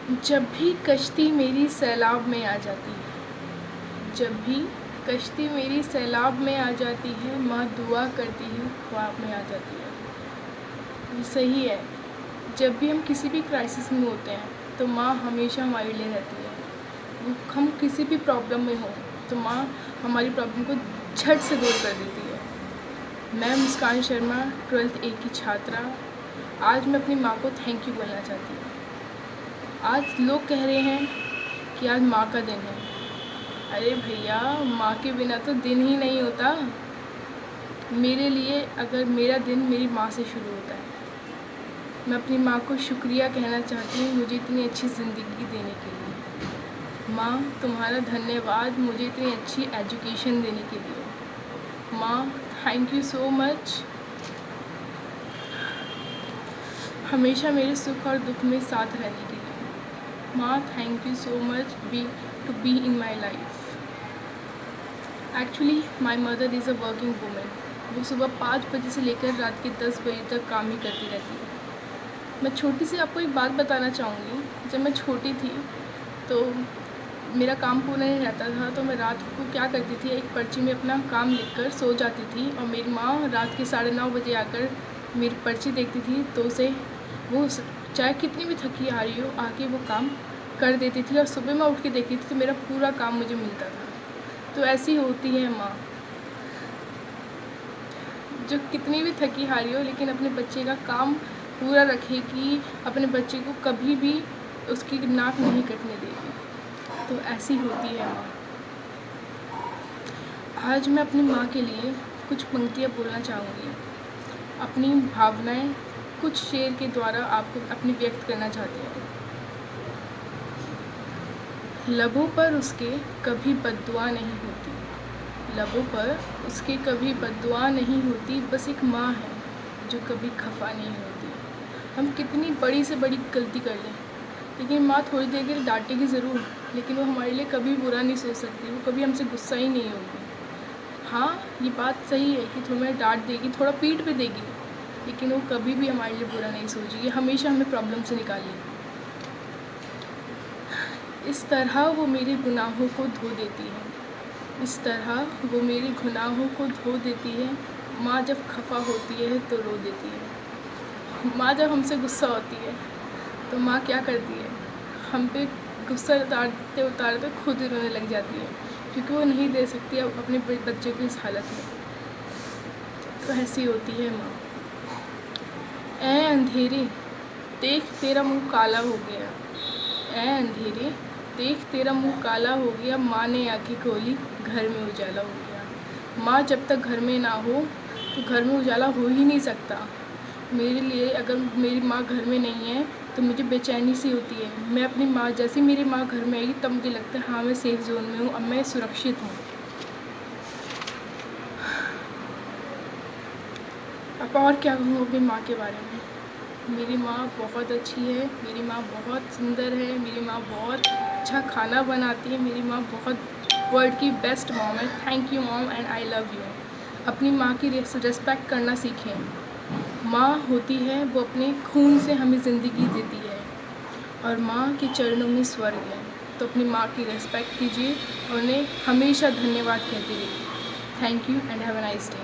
जब भी कश्ती मेरी सैलाब में आ जाती है, जब भी कश्ती मेरी सैलाब में आ जाती है, माँ दुआ करती हूँ ख्वाब में आ जाती है। ये सही है। जब भी हम किसी भी क्राइसिस में होते हैं तो माँ हमेशा हमारे लिए रहती है। हम किसी भी प्रॉब्लम में हों तो माँ हमारी प्रॉब्लम को झट से दूर कर देती है। मैं मुस्कान शर्मा 12th A की छात्रा आज मैं अपनी माँ को थैंक यू बोलना चाहती हूँ। आज लोग कह रहे हैं कि आज माँ का दिन है। अरे भैया, माँ के बिना तो दिन ही नहीं होता। मेरे लिए अगर मेरा दिन मेरी माँ से शुरू होता है। मैं अपनी माँ को शुक्रिया कहना चाहती हूँ मुझे इतनी अच्छी ज़िंदगी देने के लिए। माँ, तुम्हारा धन्यवाद मुझे इतनी अच्छी एजुकेशन देने के लिए। माँ, थैंक यू सो मच हमेशा मेरे सुख और दुख में साथ रहने के लिए। माँ, thank you so much to be in my life. Actually my mother is a working women. वो सुबह 5 बजे से लेकर रात के 10 बजे तक काम ही करती रहती है। मैं छोटी सी आपको एक बात बताना चाहूँगी। जब मैं छोटी थी तो मेरा काम पूरा नहीं रहता था, तो मैं रात को क्या करती थी, एक पर्ची में अपना काम लिखकर सो जाती थी और मेरी माँ रात के 9:30 बजे आकर मेरी पर्ची देखती थी तो उसे वो चाहे कितनी भी थकी आ रही हो आके वो काम कर देती थी और सुबह मैं उठ के देखती थी तो मेरा पूरा काम मुझे मिलता था। तो ऐसी होती है माँ, जो कितनी भी थकी हारी हो लेकिन अपने बच्चे का काम पूरा रखेगी, अपने बच्चे को कभी भी उसकी नाक नहीं कटने देगी। तो ऐसी होती है माँ। आज मैं अपनी माँ के लिए कुछ पंक्तियाँ बोलना चाहूँगी। अपनी भावनाएं कुछ शेर के द्वारा आपको अपनी व्यक्त करना चाहती हूँ। लबों पर उसके कभी बद्दुआ नहीं होती, लबों पर उसके कभी बद्दुआ नहीं होती, बस एक माँ है जो कभी खफा नहीं होती। हम कितनी बड़ी से बड़ी गलती कर लें लेकिन माँ थोड़ी देर के लिए डांटेगी ज़रूर, लेकिन वो हमारे लिए कभी बुरा नहीं सोच सकती, वो कभी हमसे गुस्सा ही नहीं होगी। हाँ, ये बात सही है कि थोड़ा डांट देगी, थोड़ा पीठ पे देगी, लेकिन वो कभी भी हमारे लिए बुरा नहीं सोचेगी, हमेशा हमें प्रॉब्लम से निकाल लेगी। इस तरह वो मेरे गुनाहों को धो देती है, इस तरह वो मेरे गुनाहों को धो देती है। माँ जब खफा होती है तो रो देती है। माँ जब हमसे गुस्सा होती है तो माँ क्या करती है, हम पे गुस्सा उतारते उतारते खुद ही रोने लग जाती है, क्योंकि वो नहीं दे सकती अब अपने बच्चे को इस हालत में। तो ऐसी होती है माँ। ऐ अंधेरे देख तेरा मुँह काला हो गया, ऐ अंधेरे देख तेरा मुँह काला हो गया, माँ ने आँखें खोली घर में उजाला हो गया। माँ जब तक घर में ना हो तो घर में उजाला हो ही नहीं सकता। मेरे लिए अगर मेरी माँ घर में नहीं है तो मुझे बेचैनी सी होती है। मैं अपनी माँ, जैसे मेरी माँ घर में आएगी तब मुझे लगता है हाँ मैं सेफ़ ज़ोन में हूँ, अब मैं सुरक्षित हूँ। अब और क्या कहूँ अपनी माँ के बारे में। मेरी माँ बहुत अच्छी है, मेरी माँ बहुत सुंदर है, मेरी माँ बहुत अच्छा खाना बनाती है, मेरी माँ बहुत वर्ल्ड की बेस्ट मॉम है। Thank you mom and I love you. अपनी माँ की रिस्पेक्ट करना सीखें। माँ होती है वो अपने खून से हमें ज़िंदगी देती है और माँ के चरणों में स्वर्ग है। तो अपनी माँ की रिस्पेक्ट कीजिए और उन्हें हमेशा धन्यवाद कहते रहिए। Thank you and have a nice day.